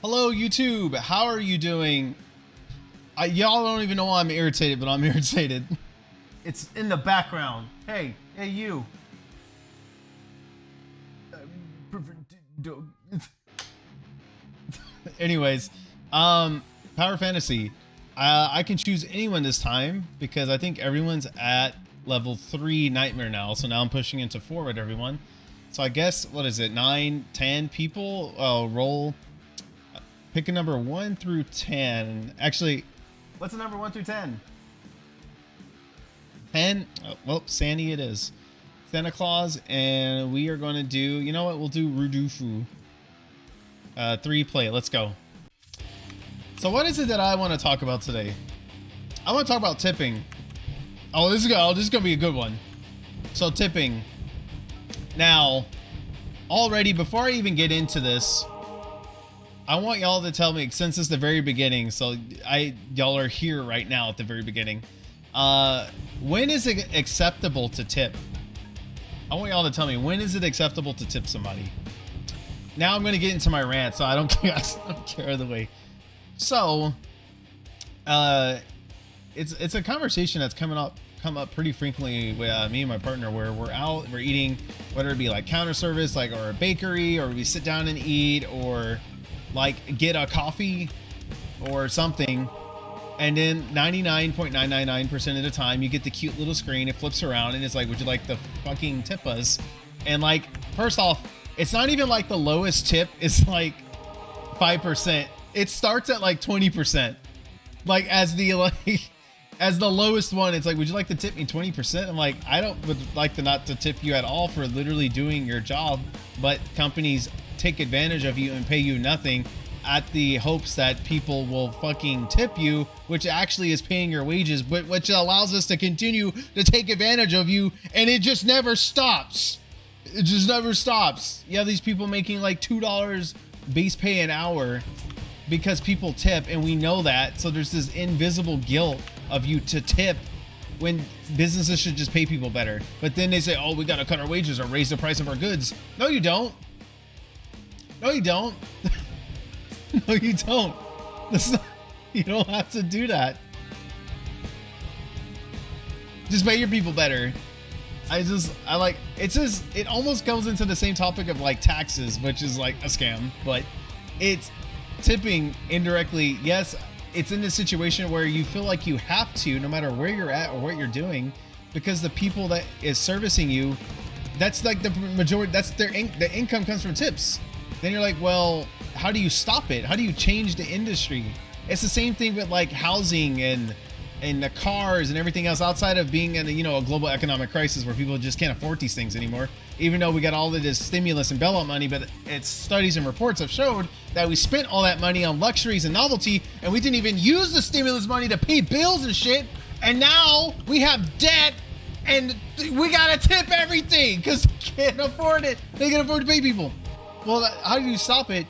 Hello, YouTube. How are you doing? Y'all don't even know why I'm irritated, but I'm irritated. It's in the background. Hey, you. Anyways, Power Fantasy. I can choose anyone this time because I think everyone's at level 3 Nightmare now. So now I'm pushing into 4 with everyone. So I guess, what is it, 9, 10 people? Roll. Pick a number 1 through 10. Actually, what's the number 1 through 10? 10? Oh, well, Sandy it is. Santa Claus, and we are going to do, you know what, we'll do Rudufu. 3 play, let's go. So what is it that I want to talk about today? I want to talk about tipping. Oh, this is going to be a good one. So tipping. Now, already, before I even get into this, I want y'all to tell me, since it's the very beginning, so y'all are here right now at the very beginning. When is it acceptable to tip? I want y'all to tell me, when is it acceptable to tip somebody? Now I'm going to get into my rant, so I don't care. I don't care either way. So, it's a conversation that's come up pretty frequently with me and my partner, where we're eating, whether it be like counter service, like, or a bakery, or we sit down and eat, or like get a coffee or something, and then 99.999% of the time you get the cute little screen, it flips around and it's like, would you like to fucking tip us? And like, first off, it's not even like the lowest tip, it's like 5%. It starts at like 20%. Like as the lowest one, it's like, would you like to tip me 20%? I'm like, would like to not to tip you at all for literally doing your job, but companies take advantage of you and pay you nothing at the hopes that people will fucking tip you, which actually is paying your wages, but which allows us to continue to take advantage of you, and it just never stops. It just never stops. You have these people making like $2 base pay an hour because people tip, and we know that. So there's this invisible guilt of you to tip when businesses should just pay people better. But then they say, oh, we got to cut our wages or raise the price of our goods. No, you don't. No, you don't. No, you don't. You don't have to do that. Just pay your people better. It almost goes into the same topic of like taxes, which is like a scam, but it's tipping indirectly. Yes, it's in a situation where you feel like you have to, no matter where you're at or what you're doing, because the people that is servicing you, that's like the majority, that's the income comes from tips. Then you're like, well, how do you stop it? How do you change the industry? It's the same thing with like housing and the cars and everything else, outside of being in a global economic crisis where people just can't afford these things anymore. Even though we got all of this stimulus and bailout money, but it's studies and reports have showed that we spent all that money on luxuries and novelty, and we didn't even use the stimulus money to pay bills and shit. And now we have debt, and we gotta tip everything because they can't afford it. They can afford to pay people. Well, how do you stop it?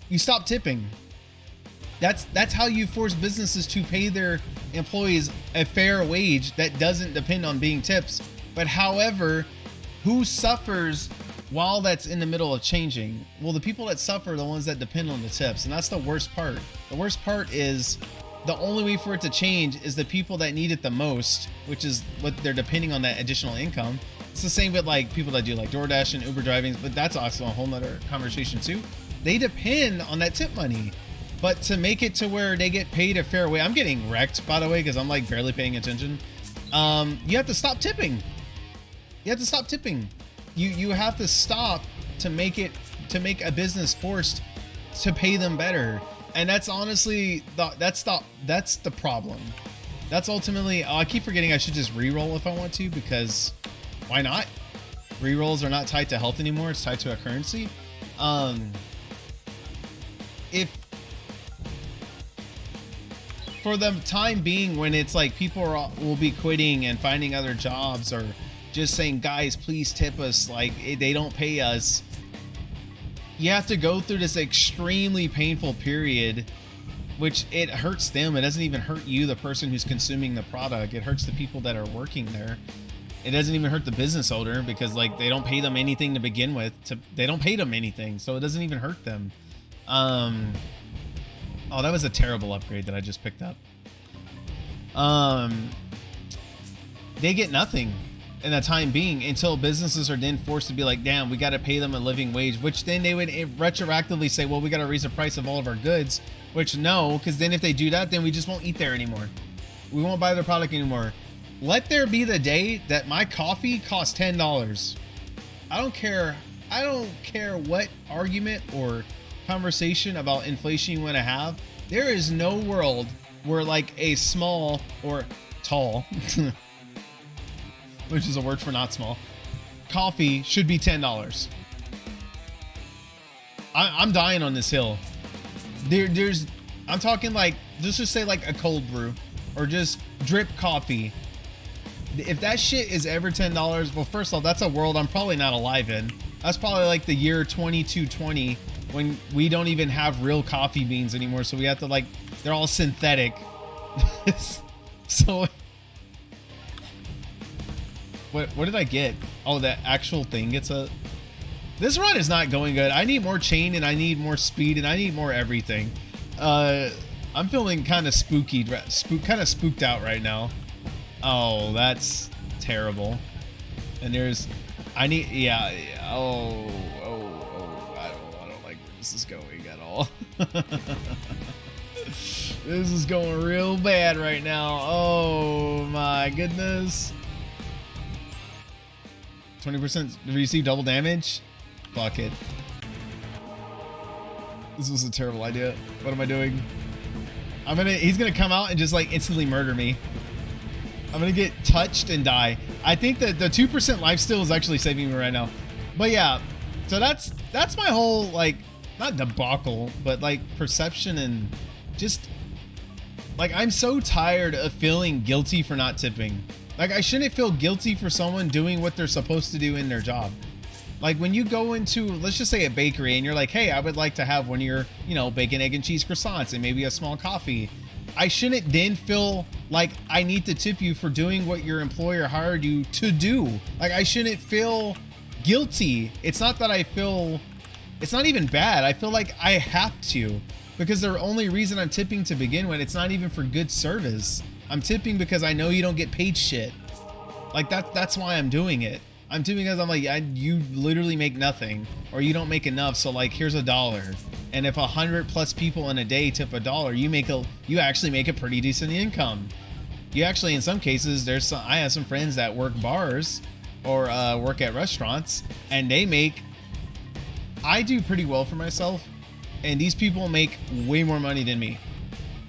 You stop tipping. That's how you force businesses to pay their employees a fair wage that doesn't depend on being tips. But however, who suffers while that's in the middle of changing? Well, the people that suffer are the ones that depend on the tips, and that's the worst part. The worst part is the only way for it to change is the people that need it the most, which is what they're depending on, that additional income. It's the same with like people that do like DoorDash and Uber driving, but that's also a whole nother conversation too. They depend on that tip money, but to make it to where they get paid a fair way, I'm getting wrecked, by the way, because I'm like barely paying attention. You have to stop tipping. You have to stop tipping. You have to stop to make a business forced to pay them better. And that's honestly, that's the problem. That's ultimately, I keep forgetting I should just re-roll if I want to, because why not? Re-rolls are not tied to health anymore. It's tied to a currency. If for the time being, when it's like people will be quitting and finding other jobs, or just saying, guys, please tip us, like they don't pay us, you have to go through this extremely painful period, which it hurts them. It doesn't even hurt you, the person who's consuming the product. It hurts the people that are working there. It doesn't even hurt the business owner, because like they don't pay them anything to begin with. They don't pay them anything, so it doesn't even hurt them. Oh, that was a terrible upgrade that I just picked up. They get nothing in the time being until businesses are then forced to be like, damn, we got to pay them a living wage, which then they would retroactively say, well, we got to raise the price of all of our goods, which no, because then if they do that, then we just won't eat there anymore. We won't buy their product anymore. Let there be the day that my coffee costs $10. I don't care what argument or conversation about inflation you want to have. There is no world where like a small or tall, which is a word for not small, coffee should be $10. I'm dying on this hill. I'm talking like, let's just say like a cold brew or just drip coffee. If that shit is ever $10, well, first off, that's a world I'm probably not alive in. That's probably like the year 2220 when we don't even have real coffee beans anymore. So we have to like, they're all synthetic. So what did I get? Oh, that actual thing gets a... This run is not going good. I need more chain and I need more speed and I need more everything. I'm feeling kind of spooky, kind of spooked out right now. Oh, that's terrible. And there's, I need, yeah. Oh, I don't like where this is going at all. This is going real bad right now. Oh my goodness. 20% receive double damage. Fuck it. This was a terrible idea. What am I doing? He's gonna come out and just like instantly murder me. I'm gonna get touched and die. I think that the 2% lifesteal is actually saving me right now. But yeah, so that's my whole like, not debacle, but like perception and just like, I'm so tired of feeling guilty for not tipping. Like, I shouldn't feel guilty for someone doing what they're supposed to do in their job. Like when you go into, let's just say a bakery and you're like, hey, I would like to have one of your, you know, bacon, egg, and cheese croissants and maybe a small coffee. I shouldn't then feel like I need to tip you for doing what your employer hired you to do. Like I shouldn't feel guilty. It's not that I feel, it's not even bad. I feel like I have to, because the only reason I'm tipping to begin with, it's not even for good service. I'm tipping because I know you don't get paid shit. Like that's why I'm doing it. I'm tipping because I'm like, you literally make nothing or you don't make enough. So like, here's $1. And if 100+ people in a day tip $1, you actually make a pretty decent income. You actually, in some cases, I have some friends that work bars or work at restaurants and I do pretty well for myself. And these people make way more money than me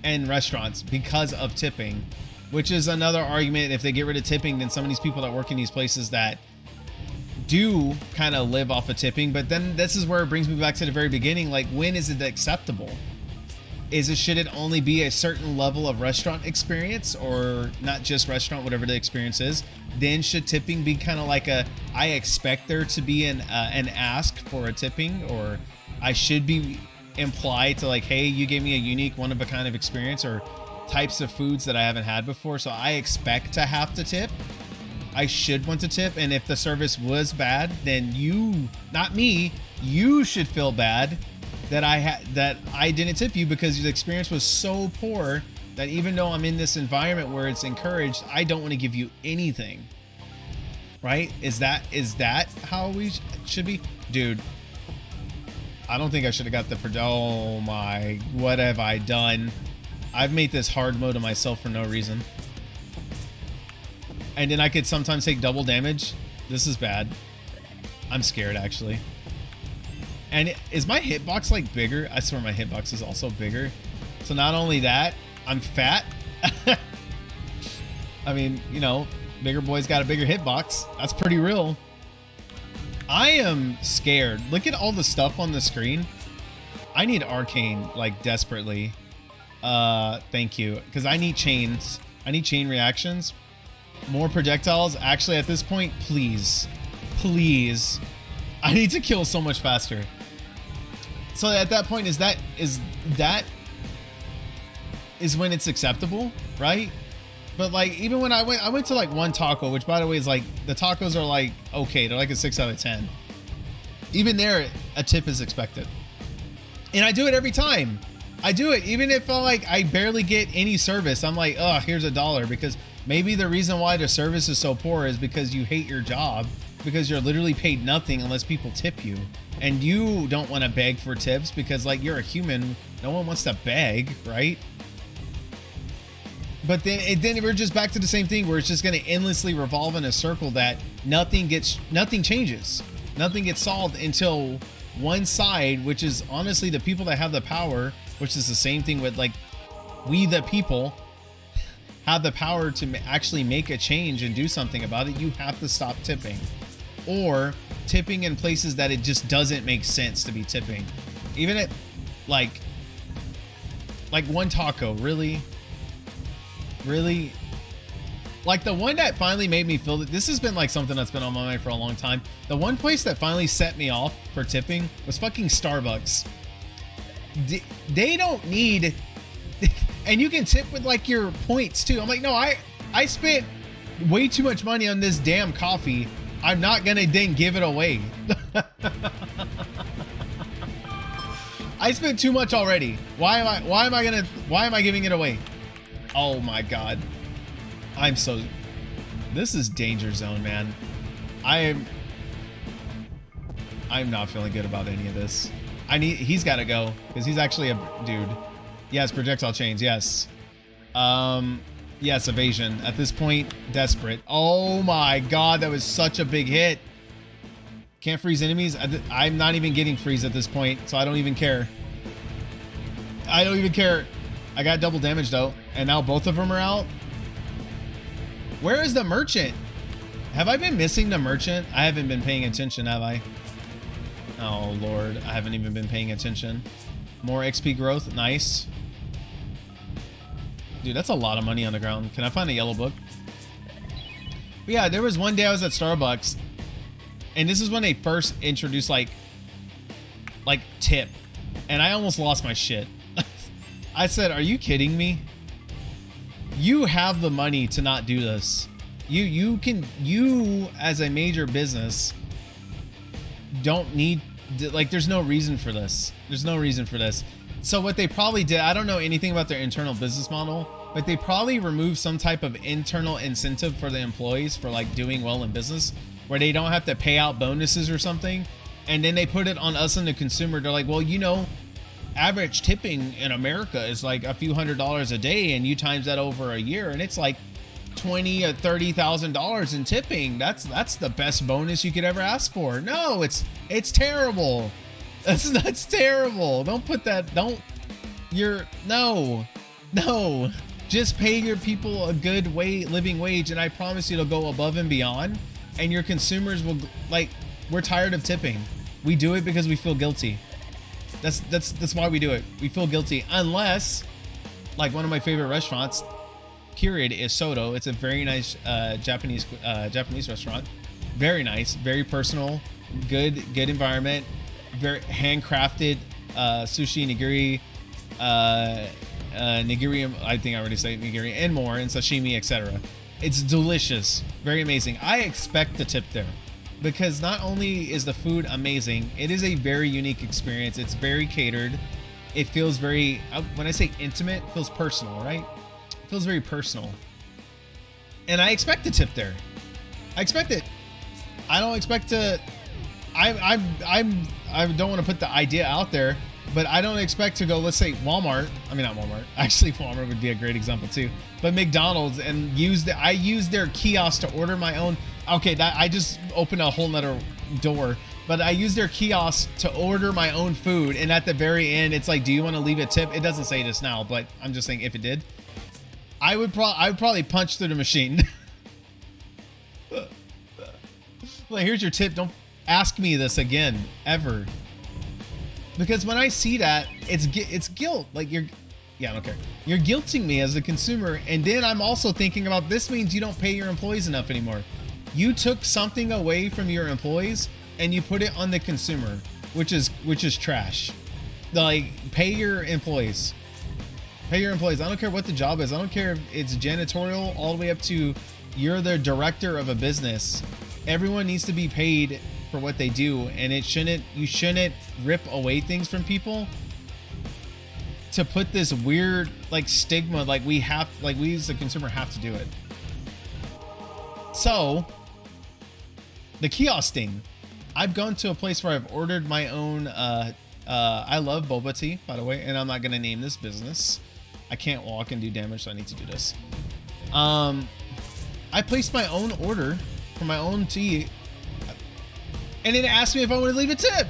in restaurants because of tipping, which is another argument. If they get rid of tipping, then some of these people that work in these places that do kind of live off of tipping. But then this is where it brings me back to the very beginning. Like, when is it acceptable? Should it only be a certain level of restaurant experience, or not just restaurant, whatever the experience is? Then should tipping be kind of like I expect there to be an ask for a tipping, or I should be implied to like, hey, you gave me a unique, one of a kind of experience or types of foods that I haven't had before, so I expect to have to tip. I should want to tip, and if the service was bad, then you, not me, you should feel bad that I didn't tip you because the experience was so poor that even though I'm in this environment where it's encouraged, I don't want to give you anything. Right? Is that how we should be? Dude, I don't think I should have got oh my, what have I done? I've made this hard mode of myself for no reason. And then I could sometimes take double damage. This is bad. I'm scared, actually. And is my hitbox like bigger? I swear my hitbox is also bigger. So not only that, I'm fat. I mean, you know, bigger boy's got a bigger hitbox. That's pretty real. I am scared. Look at all the stuff on the screen. I need arcane, like, desperately. Thank you. Because I need chains. I need chain reactions. More projectiles. Actually, at this point, please. Please. I need to kill so much faster. So at that point, is that when it's acceptable, right? But like, even when I went to like one taco, which by the way is like, the tacos are like, okay, they're like a 6 out of 10. Even there, a tip is expected. And I do it every time. I do it even if I barely get any service. I'm like, oh, here's $1, because maybe the reason why the service is so poor is because you hate your job, because you're literally paid nothing unless people tip you, and you don't want to beg for tips because like you're a human. No one wants to beg, right? But then we're just back to the same thing where it's just going to endlessly revolve in a circle that nothing changes. Nothing gets solved until one side, which is honestly the people that have the power, which is the same thing with like we the people have the power to actually make a change and do something about it. You have to stop tipping, or tipping in places that it just doesn't make sense to be tipping. Even at like one taco, really, like the one that finally made me feel that this has been like something that's been on my mind for a long time. The one place that finally set me off for tipping was fucking Starbucks. They don't need, and you can tip with like your points too. I'm like, no, I spent way too much money on this damn coffee. I'm not gonna then give it away. I spent too much already. Why am I giving it away? Oh my God. This is danger zone, man. I'm not feeling good about any of this. He's got to go because he's actually a dude. Yes, projectile chains. Yes. Yes, evasion. At this point, desperate. Oh my God, that was such a big hit. Can't freeze enemies. I'm not even getting freeze at this point, so I don't even care. I don't even care. I got double damage though, and now both of them are out. Where is the merchant? Have I been missing the merchant? I haven't been paying attention, have I? Oh Lord, I haven't even been paying attention. More XP growth, nice. Dude, that's a lot of money on the ground. Can I find a yellow book? But yeah, there was one day I was at Starbucks, and this is when they first introduced like tip, and I almost lost my shit. I said, are you kidding me? You have the money to not do this. You as a major business don't need, like, there's no reason for this. There's no reason for this. So what they probably did, I don't know anything about their internal business model, but they probably removed some type of internal incentive for the employees for like doing well in business, where they don't have to pay out bonuses or something. And then they put it on us and the consumer. They're like, well, you know, average tipping in America is like a few $100s a day, and you times that over a year, and it's like $20,000 or $30,000 in tipping. That's the best bonus you could ever ask for. No, it's terrible. That's terrible. Don't put that. No. Just pay your people a good living wage, and I promise you it'll go above and beyond. And your consumers will, like, we're tired of tipping. We do it because we feel guilty. That's why we do it. We feel guilty, unless, like, one of my favorite restaurants, Keurig, is Soto. It's a very nice Japanese restaurant. Very nice, very personal, good environment, very handcrafted sushi, nigiri, nigiri. I think I already said nigiri and more, and sashimi, etc. It's delicious, very amazing. I expect to tip there, because not only is the food amazing, it is a very unique experience. It's very catered. It feels very, when I say intimate, it feels personal, right? It feels very personal. And I expect to tip there. I expect it. I don't expect to, I don't want to put the idea out there, but I don't expect to go, let's say Walmart. I mean, not Walmart. Actually, Walmart would be a great example too. But McDonald's, and I use their kiosk to order my own. Okay, I just opened a whole nother door, but I use their kiosk to order my own food, and at the very end, it's like, do you want to leave a tip? It doesn't say this now, but I'm just saying if it did, I would probably punch through the machine. Like, here's your tip. Don't ask me this again, ever. Because when I see that, it's guilt. Like, I don't care. You're guilting me as a consumer, and then I'm also thinking about, this means you don't pay your employees enough anymore. You took something away from your employees and you put it on the consumer, which is trash. Like, pay your employees. Pay your employees. I don't care what the job is. I don't care if it's janitorial all the way up to you're the director of a business. Everyone needs to be paid for what they do, and you shouldn't rip away things from people to put this weird like stigma, like we as a consumer have to do it. So the kiosk thing, I've gone to a place where I've ordered my own, I love boba tea, by the way, and I'm not going to name this business. I can't walk and do damage, so I need to do this. I placed my own order for my own tea, and it asked me if I wanted to leave a tip.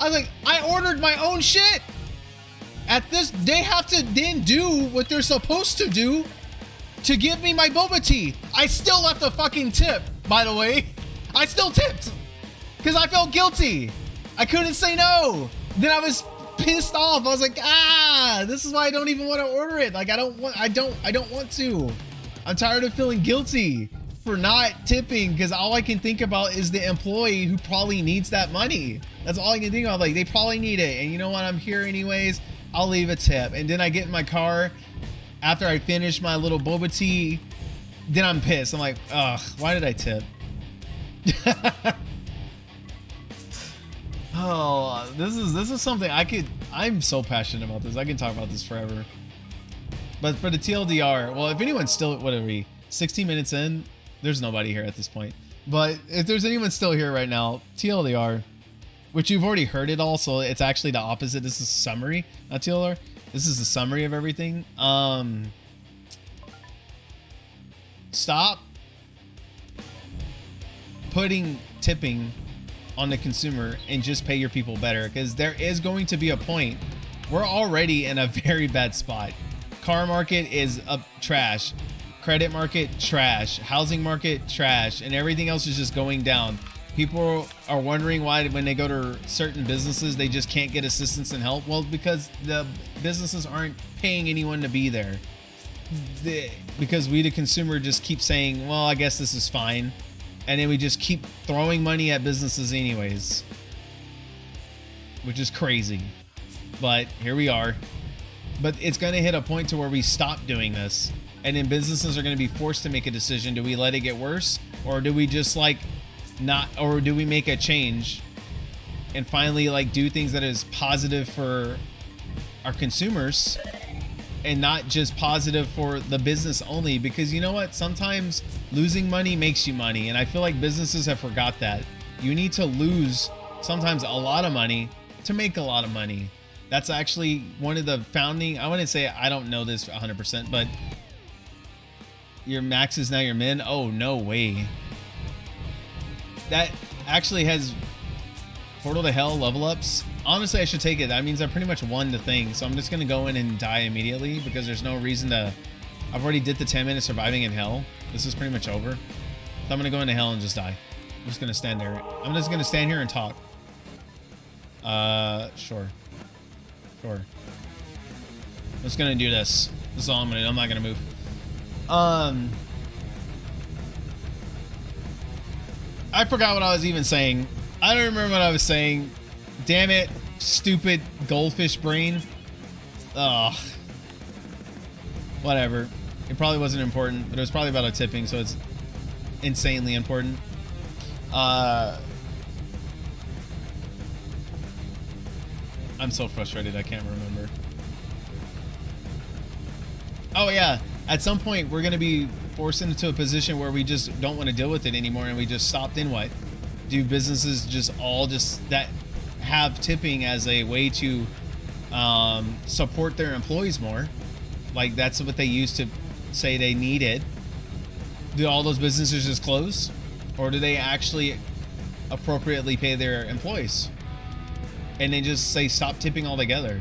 I was like, I ordered my own shit. At this, they have to then do what they're supposed to do to give me my boba tea. I still left a fucking tip, by the way. I still tipped because I felt guilty. I couldn't say no. Then I was pissed off. I was like, this is why I don't even want to order it. Like, I don't want to. I'm tired of feeling guilty for not tipping because all I can think about is the employee who probably needs that money. That's all I can think of. Like, they probably need it. And you know what? I'm here anyways. I'll leave a tip. And then I get in my car after I finish my little boba tea. Then I'm pissed. I'm like, ugh, why did I tip? Oh, this is something I'm so passionate about this. I can talk about this forever. But for the TLDR, well, if anyone's still, what are we, 16 minutes in? There's nobody here at this point. But if there's anyone still here right now, TLDR, which you've already heard it all, so it's actually the opposite. This is a summary, not TLDR. This is a summary of everything. Stop putting tipping on the consumer and just pay your people better, because there is going to be a point. We're already in a very bad spot. Car market is up trash, credit market trash, housing market trash, and everything else is just going down. People are wondering why when they go to certain businesses they just can't get assistance and help. Well, because the businesses aren't paying anyone to be there. Because we the consumer just keep saying, well, I guess this is fine. And then we just keep throwing money at businesses anyways, which is crazy. But here we are. But it's going to hit a point to where we stop doing this. And then businesses are going to be forced to make a decision. Do we let it get worse? Or do we just like not, or do we make a change and finally like do things that is positive for our consumers and not just positive for the business only? Because you know what? Sometimes losing money makes you money. And I feel like businesses have forgot that. You need to lose sometimes a lot of money to make a lot of money. That's actually one of the founding, I wouldn't say, I don't know this 100%, but your max is now your min. Oh, no way. That actually has portal to hell level ups. Honestly, I should take it. That means I pretty much won the thing. So I'm just going to go in and die immediately because there's no reason to. I've already did the 10 minutes surviving in hell. This is pretty much over. So I'm going to go into hell and just die. I'm just going to stand there. I'm just going to stand here and talk. Sure. I'm just going to do this. This is all I'm going to do. I'm not going to move. I forgot what I was even saying. I don't remember what I was saying. Damn it. Stupid goldfish brain. Ugh. Whatever. It probably wasn't important, but it was probably about a tipping, so it's insanely important. I'm so frustrated I can't remember. Oh yeah, at some point we're going to be forced into a position where we just don't want to deal with it anymore, and we just stopped. In what? Do businesses just all just that have tipping as a way to support their employees more? Like that's what they used to say they needed. Do all those businesses just close? Or do they actually appropriately pay their employees? And they just say stop tipping altogether.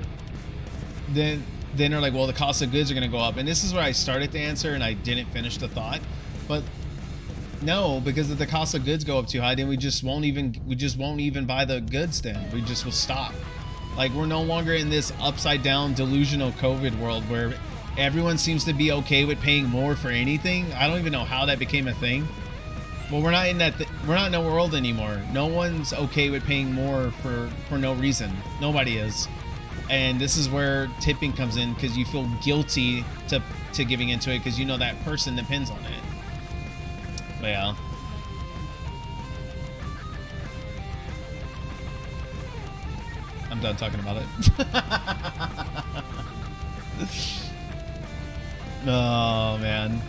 Then they're like, well, the cost of goods are going to go up. And this is where I started the answer and I didn't finish the thought. But no, because if the cost of goods go up too high, then we just won't even buy the goods. Then we just will stop. Like we're no longer in this upside down delusional COVID world where everyone seems to be okay with paying more for anything. I don't even know how that became a thing. Well, we're not in that. We're not in a world anymore. No one's okay with paying more for no reason. Nobody is. And this is where tipping comes in, because you feel guilty to giving into it because you know that person depends on it. But yeah. I'm done talking about it. Oh, man.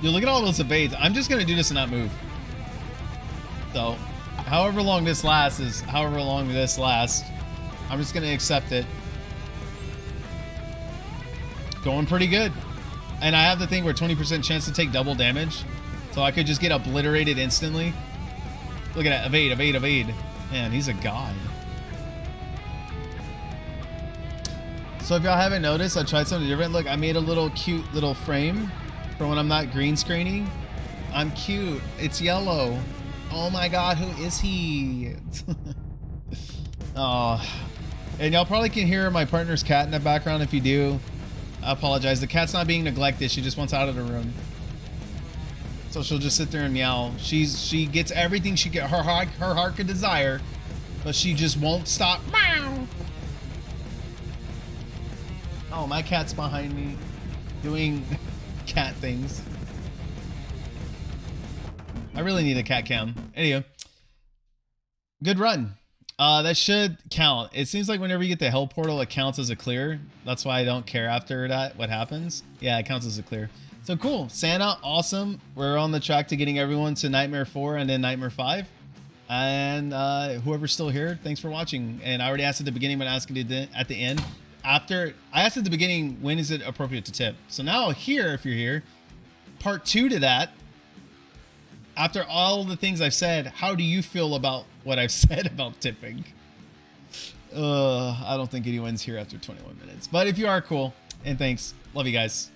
Yo, look at all those evades. I'm just going to do this and not move. So, however long this lasts is however long this lasts. I'm just going to accept it. Going pretty good. And I have the thing where 20% chance to take double damage. So I could just get obliterated instantly. Look at that. Evade, evade, evade. Man, he's a god. So if y'all haven't noticed, I tried something different. Look, I made a little cute little frame for when I'm not green screening. I'm cute. It's yellow. Oh my god, who is he? Oh. And y'all probably can hear my partner's cat in the background. If you do, I apologize. The cat's not being neglected. She just wants out of the room. So she'll just sit there and meow. She gets everything her heart could desire, but she just won't stop. Meow. Oh, my cat's behind me doing cat things. I really need a cat cam. Anyway, good run. That should count. It seems like whenever you get the hell portal, it counts as a clear. That's why I don't care after that what happens. Yeah, it counts as a clear. So cool. Santa, awesome. We're on the track to getting everyone to Nightmare 4 and then Nightmare 5. And whoever's still here, thanks for watching. And I already asked at the beginning, but I'm asking it at the end. After I asked at the beginning, when is it appropriate to tip? So now here, if you're here, part 2 to that. After all the things I've said, how do you feel about what I've said about tipping? I don't think anyone's here after 21 minutes. But if you are, cool. And thanks. Love you guys.